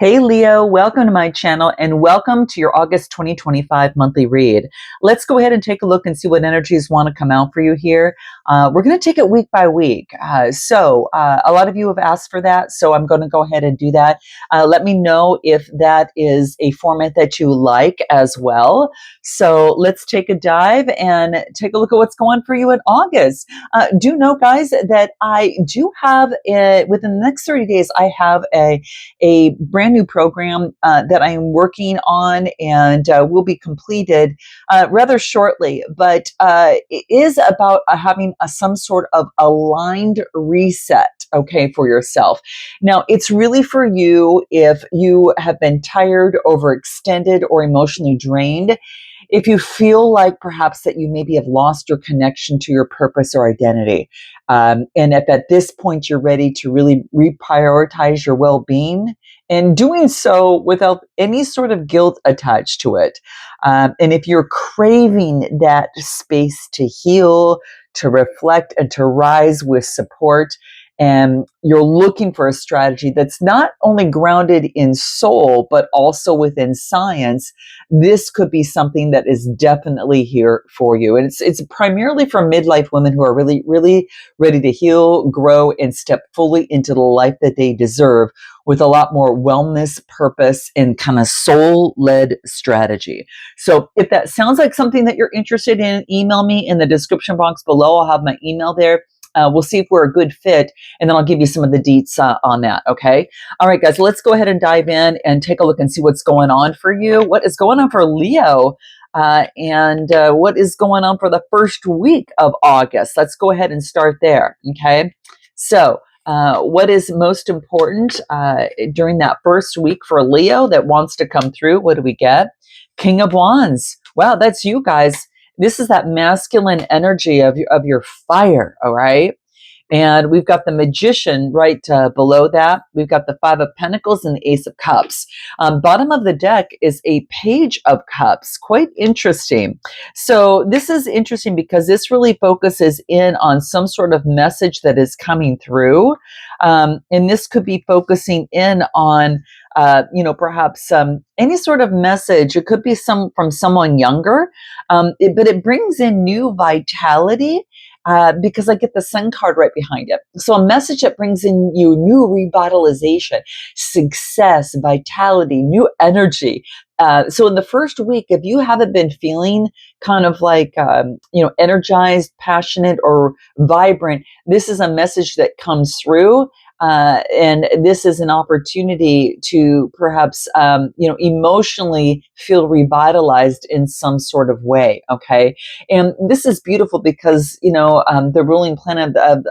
Hey Leo, welcome to my channel and welcome to your August 2025 monthly read. Let's go ahead and take a look and see what energies want to come out for you here. We're going to take it week by week. A lot of you have asked for that, so I'm going to go ahead and do that. Let me know if that is a format that you like as well. So let's take a dive and take a look at what's going on for you in August. Do know, guys, that I do have, within the next 30 days, I have a brand new program that I am working on and will be completed rather shortly. But it is about having some sort of aligned reset, okay, for yourself. Now, it's really for you if you have been tired, overextended, or emotionally drained. If you feel like perhaps that you maybe have lost your connection to your purpose or identity, and if at this point you're ready to really reprioritize your well-being, and doing so without any sort of guilt attached to it. And if you're craving that space to heal, to reflect, and to rise with support, and you're looking for a strategy that's not only grounded in soul, but also within science, this could be something that is definitely here for you. And it's primarily for midlife women who are really, really ready to heal, grow, and step fully into the life that they deserve with a lot more wellness, purpose, and kind of soul-led strategy. So if that sounds like something that you're interested in, email me in the description box below. I'll have my email there. We'll see if we're a good fit, and then I'll give you some of the deets on that, okay? All right, guys, let's go ahead and dive in and take a look and see what's going on for you. What is going on for Leo? And what is going on for the first week of August? Let's go ahead and start there, okay? So, what is most important during that first week for Leo that wants to come through? What do we get? King of Wands. Wow, that's you guys. This is that masculine energy of your fire, all right? And we've got the Magician right below that. We've got the Five of Pentacles and the Ace of Cups. Bottom of the deck is a Page of Cups. Quite interesting. So this is interesting because this really focuses in on some sort of message that is coming through. And this could be focusing in on perhaps any sort of message. It could be from someone younger, but it brings in new vitality because I get the Sun card right behind it. So a message that brings in you new revitalization, success, vitality, new energy. So in the first week, if you haven't been feeling kind of like, energized, passionate, or vibrant, this is a message that comes through. And this is an opportunity to perhaps, emotionally feel revitalized in some sort of way. Okay. And this is beautiful because, the ruling planet of,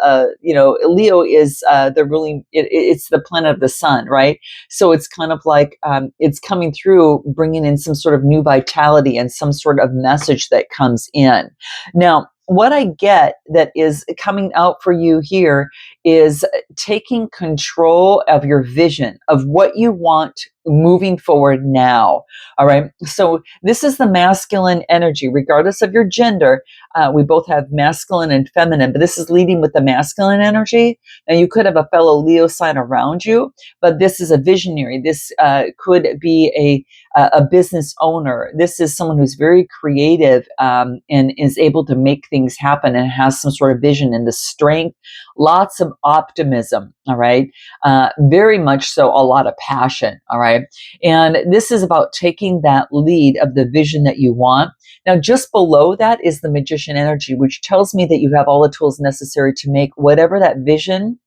Leo is the ruling, it's the planet of the sun, right? So it's kind of like it's coming through, bringing in some sort of new vitality and some sort of message that comes in. Now, what I get that is coming out for you here is taking control of your vision of what you want moving forward now. All right. So this is the masculine energy, regardless of your gender. We both have masculine and feminine, but this is leading with the masculine energy. Now you could have a fellow Leo sign around you, but this is a visionary. This could be a business owner. This is someone who's very creative and is able to make things happen and has some sort of vision and the strength, lots of optimism. All right. Very much so, a lot of passion. All right. And this is about taking that lead of the vision that you want. Now, just below that is the Magician energy, which tells me that you have all the tools necessary to make whatever that vision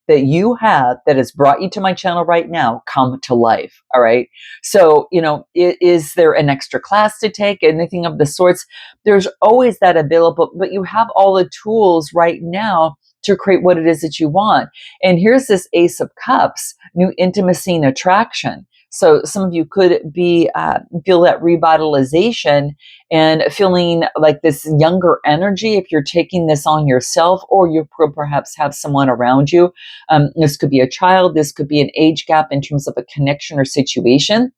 that you have that has brought you to my channel right now come to life. All right. So, is there an extra class to take? Anything of the sorts? There's always that available, but you have all the tools right now to create what it is that you want. And here's this Ace of Cups, new intimacy and attraction. So some of you could be feel that revitalization and feeling like this younger energy if you're taking this on yourself, or you perhaps have someone around you. This could be a child. This could be an age gap in terms of a connection or situation.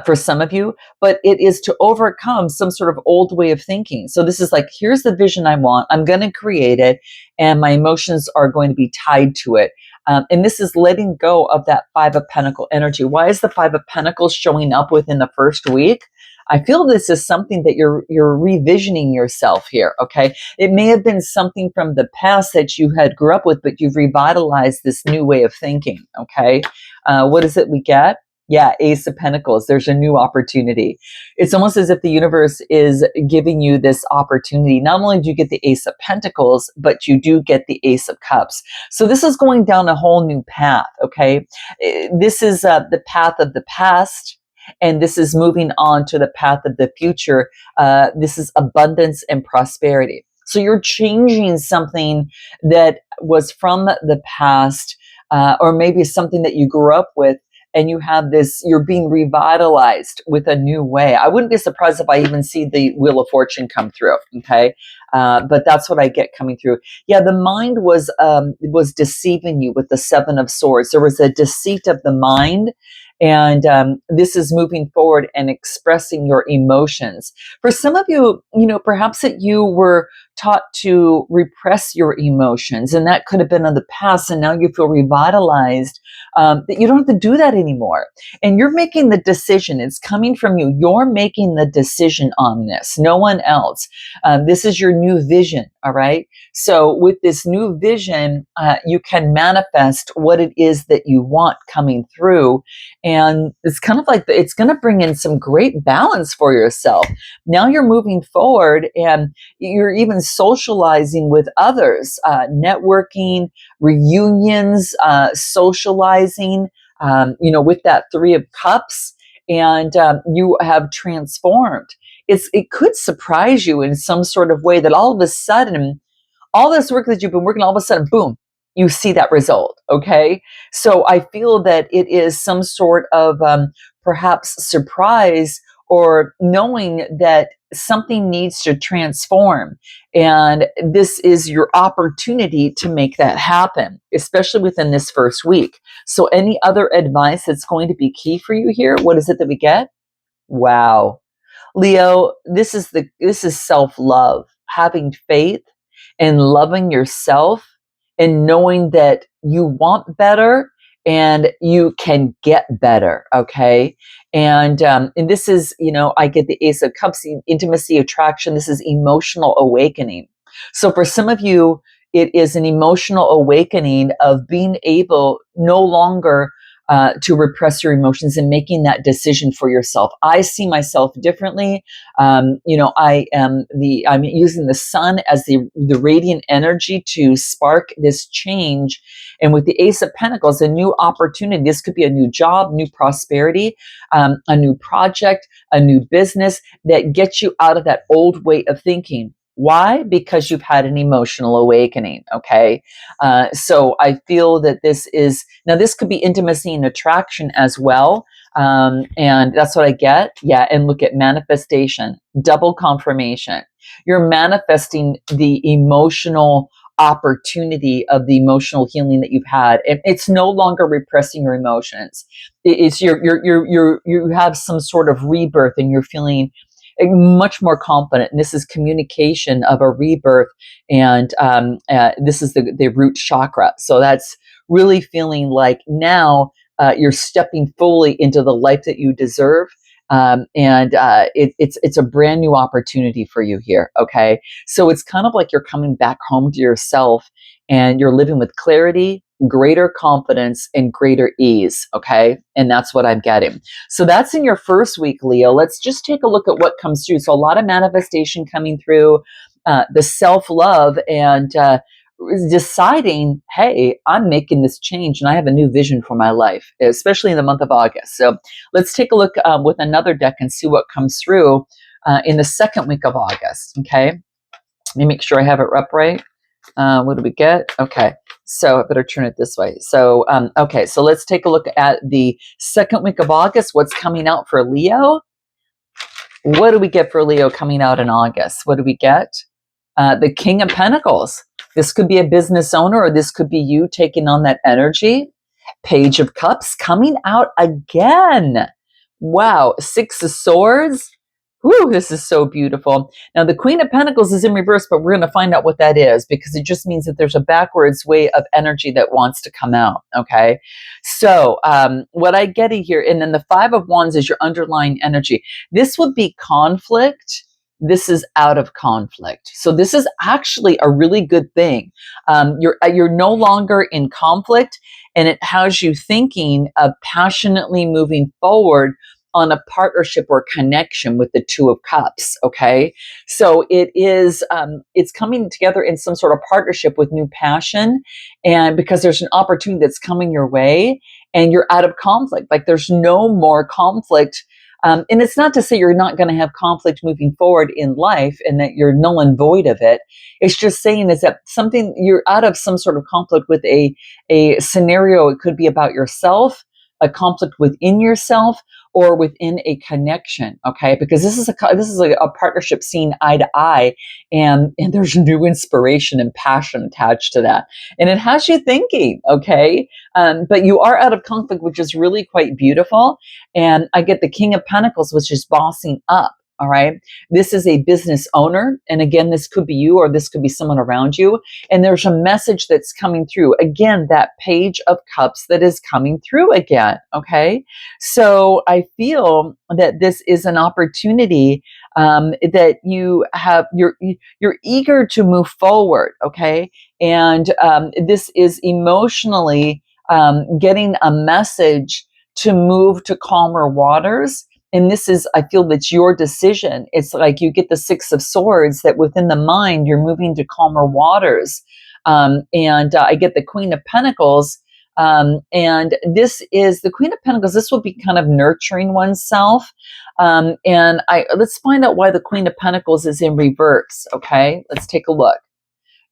For some of you, but it is to overcome some sort of old way of thinking. So this is like, here's the vision I want. I'm going to create it, and my emotions are going to be tied to it. And this is letting go of that Five of Pentacle energy. Why is the Five of Pentacles showing up within the first week? I feel this is something that you're revisioning yourself here, okay? It may have been something from the past that you had grew up with, but you've revitalized this new way of thinking, okay? What is it we get? Yeah, Ace of Pentacles. There's a new opportunity. It's almost as if the universe is giving you this opportunity. Not only do you get the Ace of Pentacles, but you do get the Ace of Cups. So this is going down a whole new path, okay? This is the path of the past, and this is moving on to the path of the future. This is abundance and prosperity. So you're changing something that was from the past, or maybe something that you grew up with, and you have this, you're being revitalized with a new way. I wouldn't be surprised if I even see the Wheel of Fortune come through, okay? But that's what I get coming through. Yeah, the mind was deceiving you with the Seven of Swords. There was a deceit of the mind, and this is moving forward and expressing your emotions. For some of you, perhaps that you were taught to repress your emotions, and that could have been in the past, and now you feel revitalized, that you don't have to do that anymore. And you're making the decision. It's coming from you. You're making the decision on this, no one else. This is your new vision, all right? So with this new vision, you can manifest what it is that you want coming through. And it's kind of like it's going to bring in some great balance for yourself. Now you're moving forward, and you're even socializing with others, networking, reunions, socializing, with that Three of Cups, and you have transformed. It could surprise you in some sort of way that all of a sudden, all this work that you've been working, all of a sudden, boom, you see that result, okay? So I feel that it is some sort of perhaps surprise, or knowing that something needs to transform. And this is your opportunity to make that happen, especially within this first week. So any other advice that's going to be key for you here? What is it that we get? Wow. Leo, this is self-love, having faith and loving yourself, and knowing that you want better and you can get better, okay? And this is, I get the Ace of Cups, intimacy, attraction. This is emotional awakening. So for some of you, it is an emotional awakening of being able no longer to repress your emotions and making that decision for yourself. I see myself differently. I'm using the sun as the radiant energy to spark this change. And with the Ace of Pentacles, a new opportunity. This could be a new job, new prosperity, a new project, a new business that gets you out of that old way of thinking. Why? Because you've had an emotional awakening, okay? So I feel that this could be intimacy and attraction as well. And that's what I get. Yeah, and look at manifestation, double confirmation. You're manifesting the emotional opportunity of the emotional healing that you've had. And it's no longer repressing your emotions. It's you have some sort of rebirth, and you're feeling much more confident. And this is communication of a rebirth. And this is the root chakra. So that's really feeling like now you're stepping fully into the life that you deserve. It's a brand new opportunity for you here. Okay. So it's kind of like you're coming back home to yourself, and you're living with clarity, greater confidence, and greater ease. Okay. And that's what I'm getting. So that's in your first week, Leo. Let's just take a look at what comes through. So a lot of manifestation coming through, the self-love, and deciding, hey, I'm making this change and I have a new vision for my life, especially in the month of August. So let's take a look with another deck and see what comes through in the second week of August. Okay. Let me make sure I have it up right. What do we get? Okay. So I better turn it this way. So, okay. So let's take a look at the second week of August. What's coming out for Leo? What do we get for Leo coming out in August? What do we get? The King of Pentacles. This could be a business owner, or this could be you taking on that energy. Page of Cups coming out again. Wow. Six of Swords. Whew, this is so beautiful. Now, the Queen of Pentacles is in reverse, but we're going to find out what that is because it just means that there's a backwards way of energy that wants to come out. Okay. So, what I get here, and then the Five of Wands is your underlying energy. This would be conflict. This is out of conflict. So, this is actually a really good thing. You're no longer in conflict, and it has you thinking of passionately moving forward on a partnership or connection with the Two of Cups. Okay. So it is, it's coming together in some sort of partnership with new passion. And because there's an opportunity that's coming your way and you're out of conflict, like there's no more conflict. And it's not to say you're not going to have conflict moving forward in life and that you're null and void of it. It's just saying is that something you're out of some sort of conflict with a scenario. It could be about yourself, a conflict within yourself, or within a connection, okay? Because this is a partnership seen eye to eye, and there's new inspiration and passion attached to that, and it has you thinking, okay? But you are out of conflict, which is really quite beautiful. And I get the King of Pentacles, which is bossing up. All right. This is a business owner. And again, this could be you or this could be someone around you. And there's a message that's coming through. Again, that Page of Cups that is coming through again. Okay. So I feel that this is an opportunity that you're eager to move forward. Okay. And this is emotionally getting a message to move to calmer waters. And this is, I feel that's your decision. It's like you get the Six of Swords that within the mind, you're moving to calmer waters. And I get the Queen of Pentacles. And this is the Queen of Pentacles. This will be kind of nurturing oneself. Let's find out why the Queen of Pentacles is in reverse. Okay, let's take a look.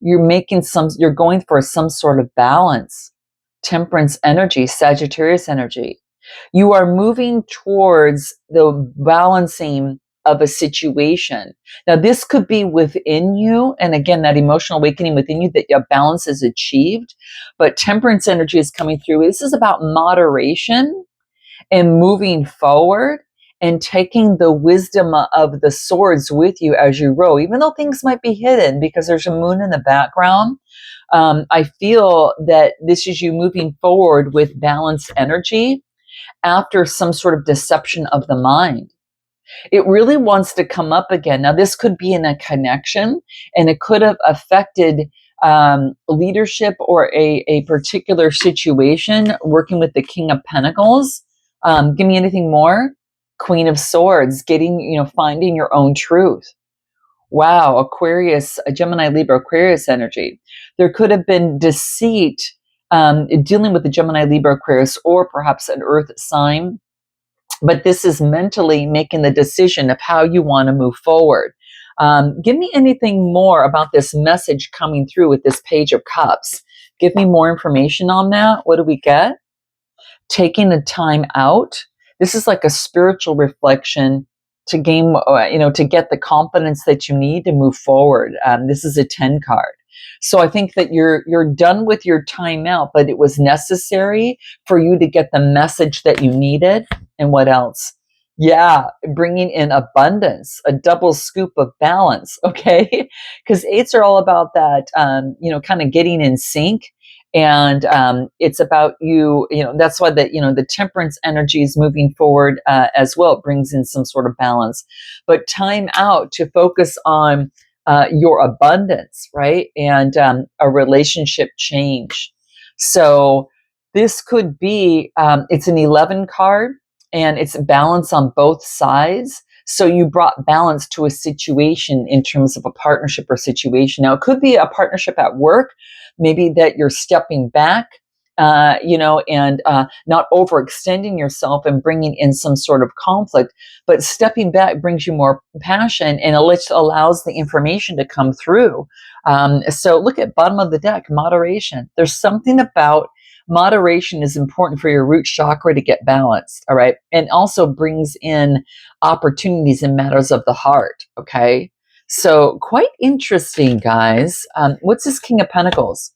You're going for some sort of balance, Temperance energy, Sagittarius energy. You are moving towards the balancing of a situation. Now, this could be within you. And again, that emotional awakening within you that your balance is achieved. But temperance energy is coming through. This is about moderation and moving forward and taking the wisdom of the swords with you as you row, even though things might be hidden because there's a moon in the background. I feel that this is you moving forward with balanced energy after some sort of deception of the mind. It really wants to come up again. Now, this could be in a connection, and it could have affected leadership or a particular situation working with the King of Pentacles. Give me anything more. Queen of Swords, finding your own truth. Wow, Aquarius, Gemini, Libra, Aquarius energy. There could have been deceit dealing with the Gemini, Libra, Aquarius, or perhaps an earth sign. But this is mentally making the decision of how you want to move forward. Give me anything more about this message coming through with this Page of Cups. Give me more information on that. What do we get? Taking the time out. This is like a spiritual reflection to gain, to get the confidence that you need to move forward. This is a 10 card. So I think that you're done with your time out, but it was necessary for you to get the message that you needed. And what else? Yeah, bringing in abundance, a double scoop of balance, okay? Because eights are all about that, kind of getting in sync. And it's about that's why the temperance energy is moving forward as well. It brings in some sort of balance. But time out to focus on your abundance, right? And a relationship change. So this could be, it's an 11 card and it's balance on both sides. So you brought balance to a situation in terms of a partnership or situation. Now it could be a partnership at work, maybe that you're stepping back, and not overextending yourself and bringing in some sort of conflict, but stepping back brings you more passion and it allows the information to come through. So look at bottom of the deck, moderation. There's something about moderation is important for your root chakra to get balanced. All right. And also brings in opportunities in matters of the heart. Okay. So quite interesting, guys. What's this King of Pentacles?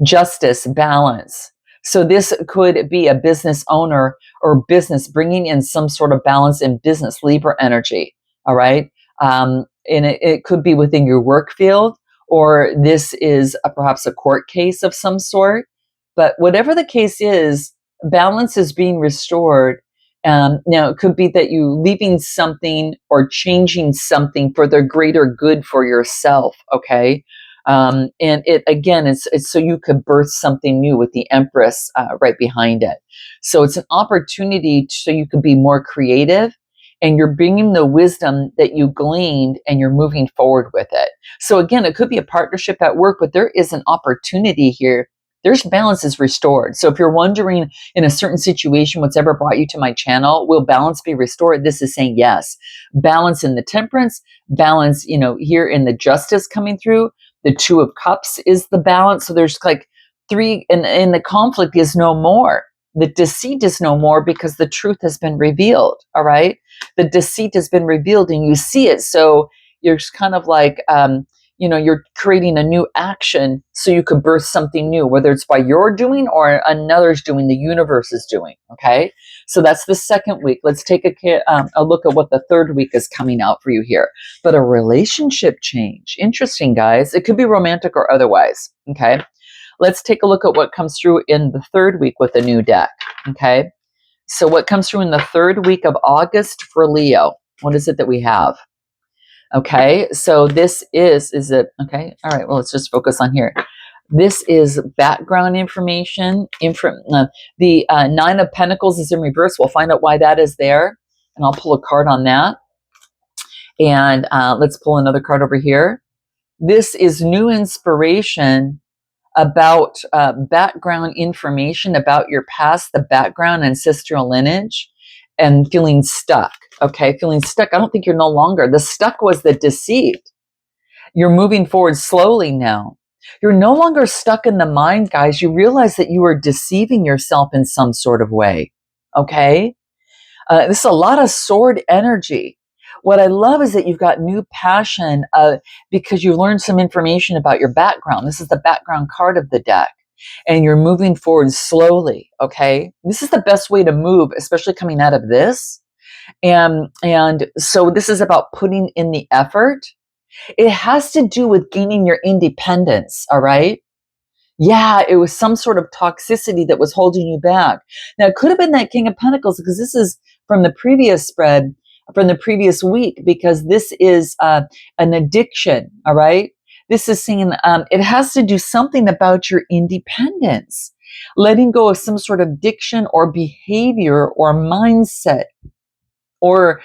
Justice, balance. So this could be a business owner or business bringing in some sort of balance in business, Libra energy. All right. And it could be within your work field, or this is perhaps a court case of some sort. But whatever the case is, balance is being restored. Now, it could be that you leaving something or changing something for the greater good for yourself. Okay. And it again, it's so you could birth something new with the Empress right behind it. So it's an opportunity so you could be more creative, and you're bringing the wisdom that you gleaned and you're moving forward with it. So again, it could be a partnership at work, but there is an opportunity here. There's balance is restored. So if you're wondering in a certain situation, what's ever brought you to my channel, will balance be restored? This is saying yes. Balance in the temperance, balance, here in the justice coming through. The Two of Cups is the balance. So there's like three, and the conflict is no more. The deceit is no more because the truth has been revealed. All right. The deceit has been revealed and you see it. So you're just kind of like, you're creating a new action so you could birth something new, whether it's by your doing or another's doing, the universe is doing. Okay. So that's the second week. Let's take a look at what the third week is coming out for you here. But a relationship change. Interesting, guys. It could be romantic or otherwise. Okay. Let's take a look at what comes through in the third week with the new deck. Okay. So what comes through in the third week of August for Leo? What is it that we have? Okay, so this is it, okay, all right, well, let's just focus on here. This is background information. The Nine of Pentacles is in reverse. We'll find out why that is there, and I'll pull a card on that. And let's pull another card over here. This is new inspiration about background information about your past, the background, ancestral lineage, and feeling stuck. Okay, feeling stuck. I don't think you're no longer. The stuck was the deceived. You're moving forward slowly now. You're no longer stuck in the mind, guys. You realize that you are deceiving yourself in some sort of way. Okay, this is a lot of sword energy. What I love is that you've got new passion because you learned some information about your background. This is the background card of the deck. And you're moving forward slowly, okay? This is the best way to move, especially coming out of this. And so this is about putting in the effort. It has to do with gaining your independence, all right? Yeah, it was some sort of toxicity that was holding you back. Now, it could have been that King of Pentacles, because this is from the previous spread, from the previous week, because this is an addiction, all right? This is saying it has to do something about your independence, letting go of some sort of addiction or behavior or mindset or,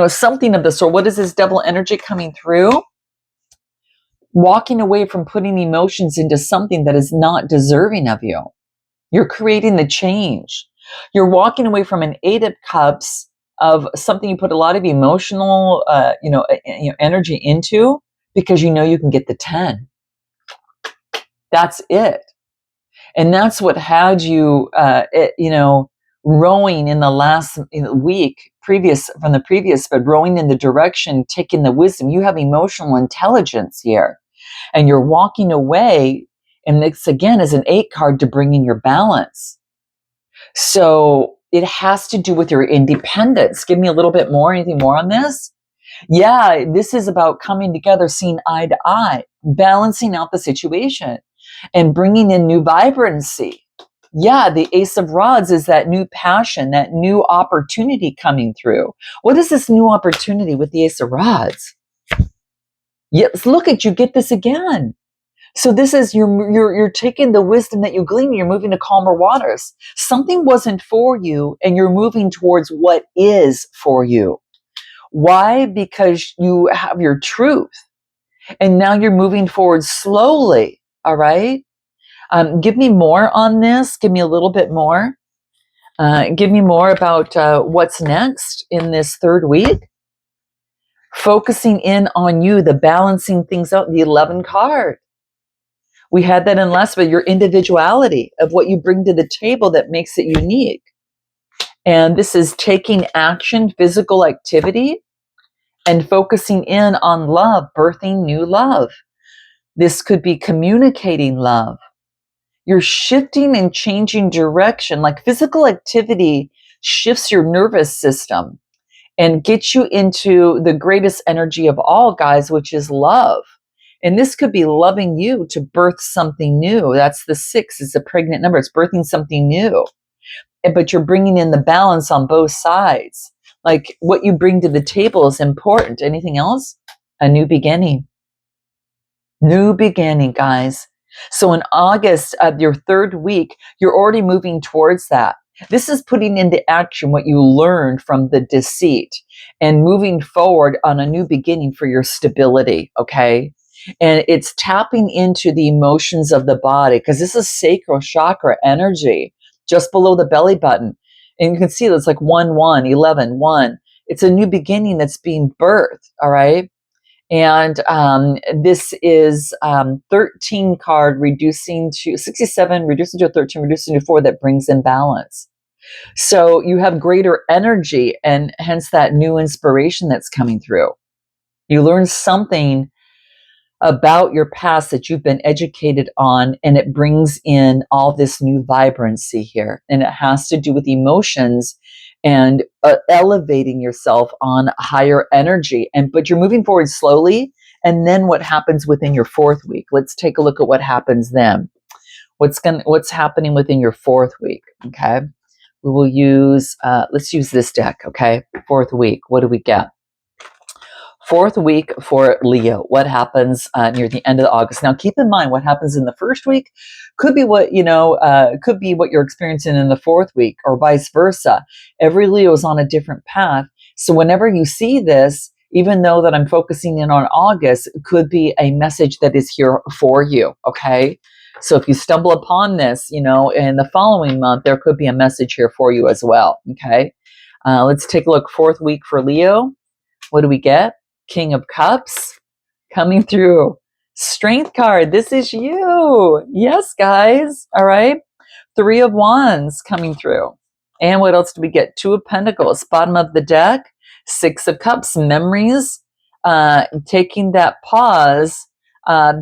something of the sort. What is this double energy coming through? Walking away from putting emotions into something that is not deserving of you. You're creating the change. You're walking away from an Eight of Cups of something you put a lot of emotional, energy into because you know you can get the 10. That's it. And that's what had you, rowing in the last week from the previous, but rowing in the direction, taking the wisdom. You have emotional intelligence here, and you're walking away. And this again is an 8 card to bring in your balance. So it has to do with your independence. Give me a little bit more. Anything more on this? Yeah, this is about coming together, seeing eye to eye, balancing out the situation, and bringing in new vibrancy. Yeah, the Ace of Rods is that new passion, that new opportunity coming through. What is this new opportunity with the Ace of Rods? Yes, look at you, get this again. So this is you're taking the wisdom that you glean, you're moving to calmer waters. Something wasn't for you, and you're moving towards what is for you. Why? Because you have your truth, and now you're moving forward slowly. All right. Give me more on this. Give me a little bit more. Give me more about what's next in this third week. Focusing in on you, the balancing things out, the 11 card. We had that in last, but your individuality of what you bring to the table that makes it unique. And this is taking action, physical activity, and focusing in on love, birthing new love. This could be communicating love. You're shifting and changing direction. Like physical activity shifts your nervous system. and get you into the greatest energy of all, guys, which is love. And this could be loving you to birth something new. That's the 6. It's a pregnant number. It's birthing something new. But you're bringing in the balance on both sides. Like what you bring to the table is important. Anything else? A new beginning. New beginning, guys. So in August, your 3rd week, you're already moving towards that. This is putting into action what you learned from the deceit and moving forward on a new beginning for your stability, okay? And it's tapping into the emotions of the body because this is sacral chakra energy just below the belly button. And you can see that's like 1, 1, 11, 1. It's a new beginning that's being birthed, all right? And this is 13 card reducing to 67, reducing to 13, reducing to 4 that brings in balance. So you have greater energy and hence that new inspiration that's coming through. You learn something about your past that you've been educated on, and it brings in all this new vibrancy here. And it has to do with emotions and elevating yourself on higher energy. But you're moving forward slowly. And then what happens within your 4th week? Let's take a look at what happens then. What's happening within your 4th week? Okay, we will use. Let's use this deck. Okay, 4th week. What do we get? 4th week for Leo. What happens near the end of August? Now, keep in mind what happens in the 1st week could be what could be what you're experiencing in the 4th week, or vice versa. Every Leo is on a different path. So whenever you see this, even though that I'm focusing in on August, it could be a message that is here for you. Okay. So if you stumble upon this, in the following month, there could be a message here for you as well. Okay. Let's take a look. 4th week for Leo. What do we get? King of Cups coming through. Strength card. This is you. Yes, guys. All right. 3 of Wands coming through. And what else do we get? 2 of Pentacles. Bottom of the deck. 6 of Cups. Memories. Taking that pause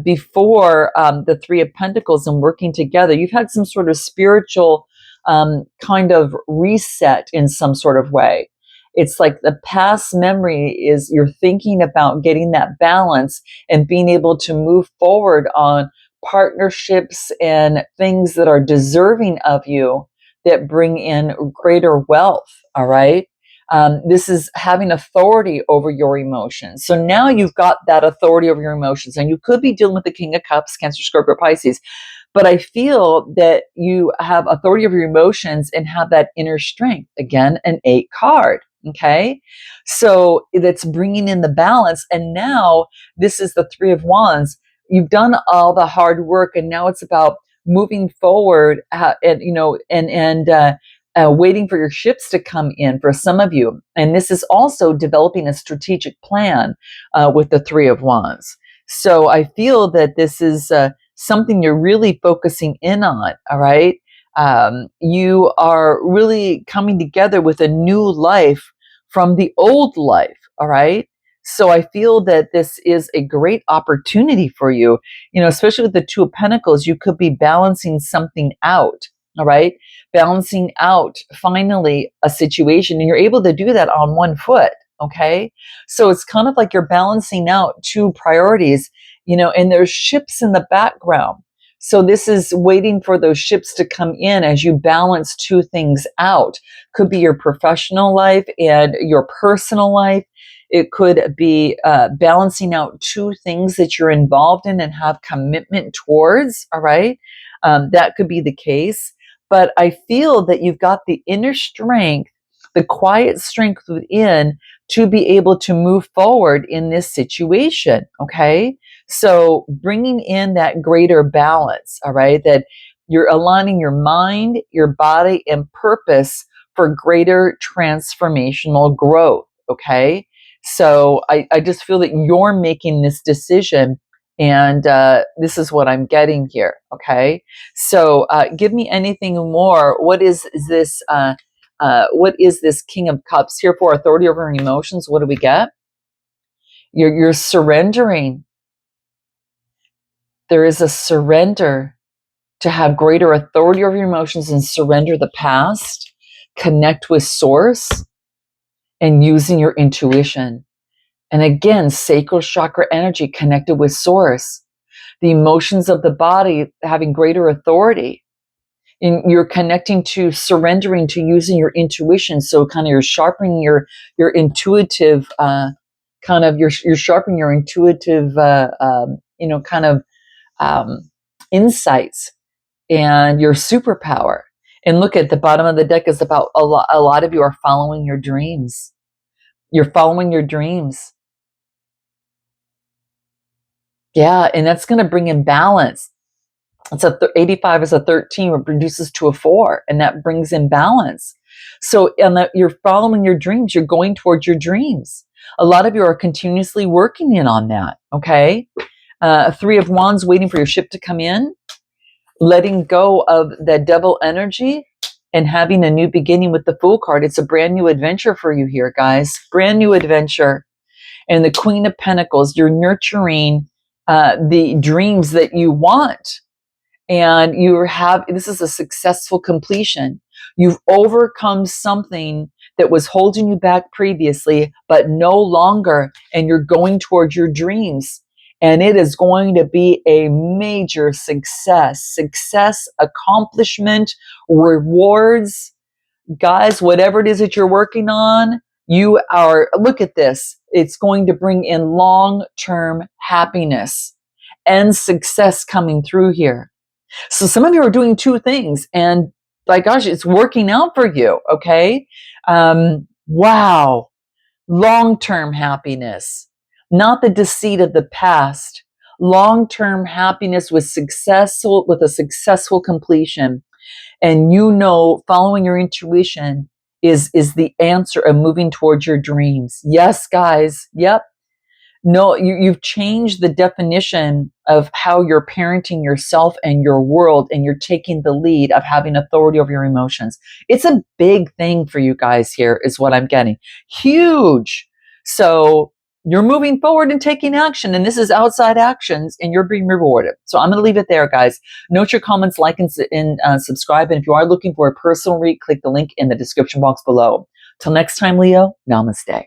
before the 3 of Pentacles and working together. You've had some sort of spiritual kind of reset in some sort of way. It's like the past memory is you're thinking about getting that balance and being able to move forward on partnerships and things that are deserving of you that bring in greater wealth. All right. This is having authority over your emotions. So now you've got that authority over your emotions, and you could be dealing with the King of Cups, Cancer, Scorpio, Pisces. But I feel that you have authority over your emotions and have that inner strength. Again, an 8 card. Okay, so that's bringing in the balance. And now this is the 3 of Wands. You've done all the hard work, and now it's about moving forward and waiting for your ships to come in for some of you. And this is also developing a strategic plan with the 3 of Wands. So I feel that this is something you're really focusing in on. All right. You are really coming together with a new life from the old life. All right. So I feel that this is a great opportunity for you, especially with the 2 of Pentacles. You could be balancing something out. All right. Balancing out finally a situation, and you're able to do that on one foot. Okay. So it's kind of like you're balancing out 2 priorities, and there's ships in the background. So this is waiting for those ships to come in as you balance 2 things out. Could be your professional life and your personal life. It could be balancing out 2 things that you're involved in and have commitment towards. All right. That could be the case. But I feel that you've got the inner strength, the quiet strength within to be able to move forward in this situation. Okay. So bringing in that greater balance, all right, that you're aligning your mind, your body, and purpose for greater transformational growth, okay? So I just feel that you're making this decision, and this is what I'm getting here, okay? So give me anything more. What is this? What is this King of Cups here for? Authority over emotions. What do we get? You're surrendering. There is a surrender to have greater authority over your emotions and surrender the past, connect with source, and using your intuition. And again, sacral chakra energy connected with source, the emotions of the body having greater authority. And you're connecting to surrendering to using your intuition. So kind of you're sharpening your intuitive you're sharpening your intuitive insights and your superpower. And look at the bottom of the deck is about a lot of you are following your dreams. You're following your dreams. Yeah, and that's going to bring in balance. It's 85 is a 13, it reduces to a 4, and that brings in balance. So, and that you're following your dreams, you're going towards your dreams. A lot of you are continuously working in on that, okay? 3 of Wands, waiting for your ship to come in, letting go of that devil energy and having a new beginning with the Fool card. It's a brand new adventure for you here, guys. Brand new adventure. And the Queen of Pentacles, you're nurturing the dreams that you want. And this is a successful completion. You've overcome something that was holding you back previously, but no longer, and you're going towards your dreams. And it is going to be a major success, accomplishment, rewards. Guys, whatever it is that you're working on, look at this. It's going to bring in long-term happiness and success coming through here. So some of you are doing 2 things, and by gosh, it's working out for you, okay? Wow. Long-term happiness, not the deceit of the past. Long-term happiness with a successful completion. And following your intuition is the answer of moving towards your dreams. Yes, guys. Yep. No, you've changed the definition of how you're parenting yourself and your world, and you're taking the lead of having authority over your emotions. It's a big thing for you guys here, is what I'm getting. Huge. So you're moving forward and taking action, and this is outside actions, and you're being rewarded. So I'm going to leave it there, guys. Note your comments, like, and subscribe. And if you are looking for a personal read, click the link in the description box below. Till next time, Leo, namaste.